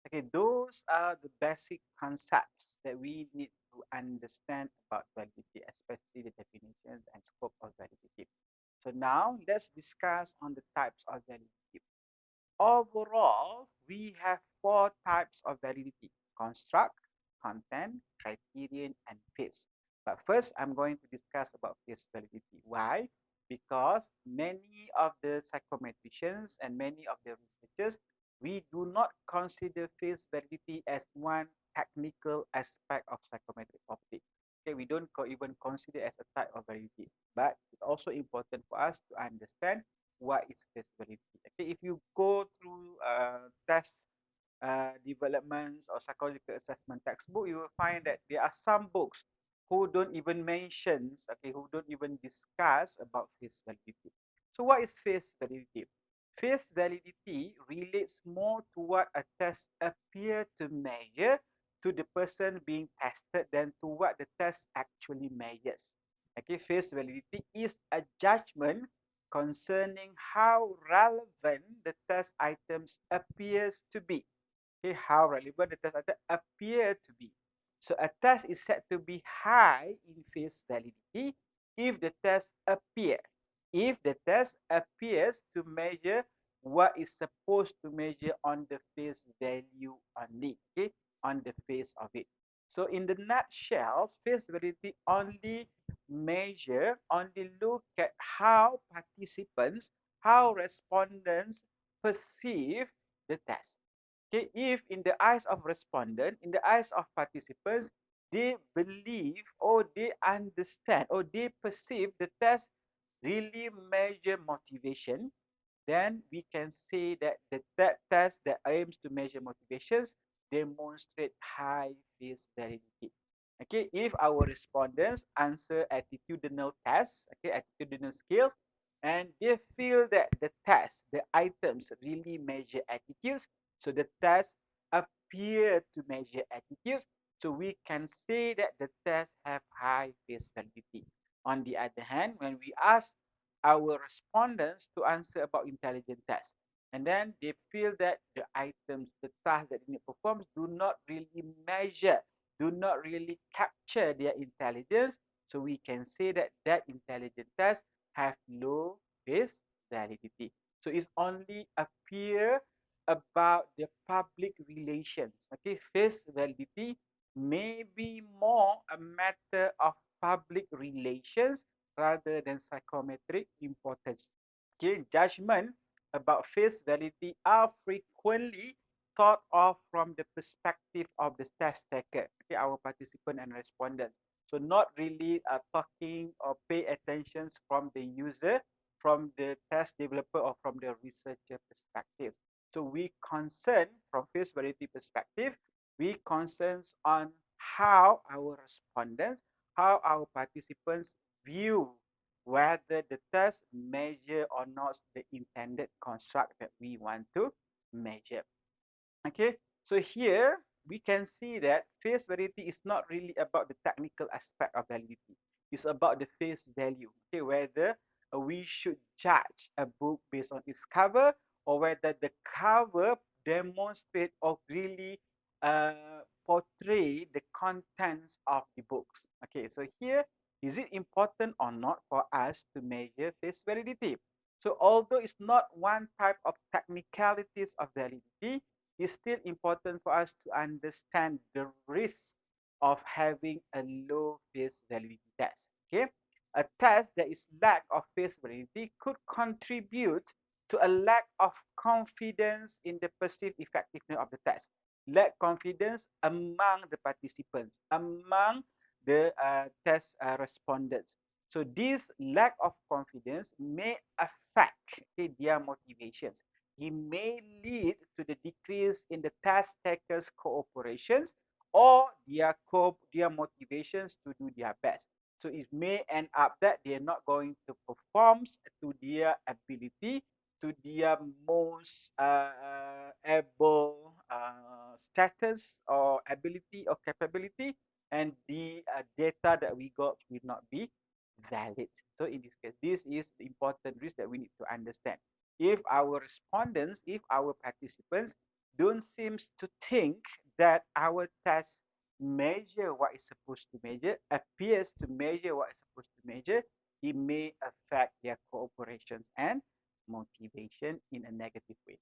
Okay, those are the basic concepts that we need to understand about validity, especially the definitions and scope of validity. So now let's discuss on the types of validity. Overall, we have four types of validity: construct, content, criterion, and phase. But first, I'm going to discuss about phase validity. Why? Because many of the psychometricians and many of the researchers, we do not consider phase validity as one technical aspect of psychometric optics. Okay, we don't even consider as a type of validity. But it's also important for us to understand what is phase validity. Okay, if you go through test developments or psychological assessment textbook, you will find that there are some books who don't even mention, okay, who don't even discuss about phase validity. So what is phase validity? Phase validity relates more to what a test appear to measure to the person being tested than to what the test actually measures. Okay, phase validity is a judgment concerning how relevant the test items appears to be. Okay, how relevant the test item appear to be. So a test is said to be high in phase validity if the test appear. If the test appears to measure what is supposed to measure on the face value only, okay, on the face of it. So in the nutshell, face validity only look at how participants, how respondents perceive the test. Okay, if in the eyes of respondent, in the eyes of participants, they believe or they understand or they perceive the test really measure motivation, then we can say that that test that aims to measure motivations demonstrate high face validity. Okay, if our respondents answer attitudinal tests, okay, attitudinal skills, and they feel that the test, the items really measure attitudes, so the test appear to measure attitudes, so we can say that the test have high face validity. On the other hand, when we ask our respondents to answer about intelligent tests, and then they feel that the items, the tasks that they need to perform do not really measure, do not really capture their intelligence, so we can say that that intelligent test have low face validity. So it's only appear about the public relations. Okay, face validity may be more a matter of public relations rather than psychometric importance. Okay, judgment about face validity are frequently thought of from the perspective of the test taker, okay, our participant and respondents. So not really talking or pay attention from the user, from the test developer or from the researcher perspective. So we concern from face validity perspective, we concerns on how our respondents, how our participants view whether the test measure or not the intended construct that we want to measure. Okay, so here we can see that face validity is not really about the technical aspect of validity. It's about the face value. Okay, whether we should judge a book based on its cover or whether the cover demonstrate or really portray the contents of the books. Okay, so here is it important or not for us to measure face validity? So although it's not one type of technicalities of validity, it's still important for us to understand the risk of having a low face validity test. Okay, a test that is lack of face validity could contribute to a lack of confidence in the perceived effectiveness of the test. Lack confidence among the participants, among the test respondents. So this lack of confidence may affect, okay, their motivations. It may lead to the decrease in the task takers' cooperations or their motivations to do their best. So it may end up that they're not going to perform to their ability, to their most able status or ability or capability, and the data that we got will not be valid. So in this case, this is the important risk that we need to understand. If our respondents, if our participants don't seem to think that our test measure what is supposed to measure, appears to measure what is supposed to measure, it may affect their cooperations and motivation in a negative way.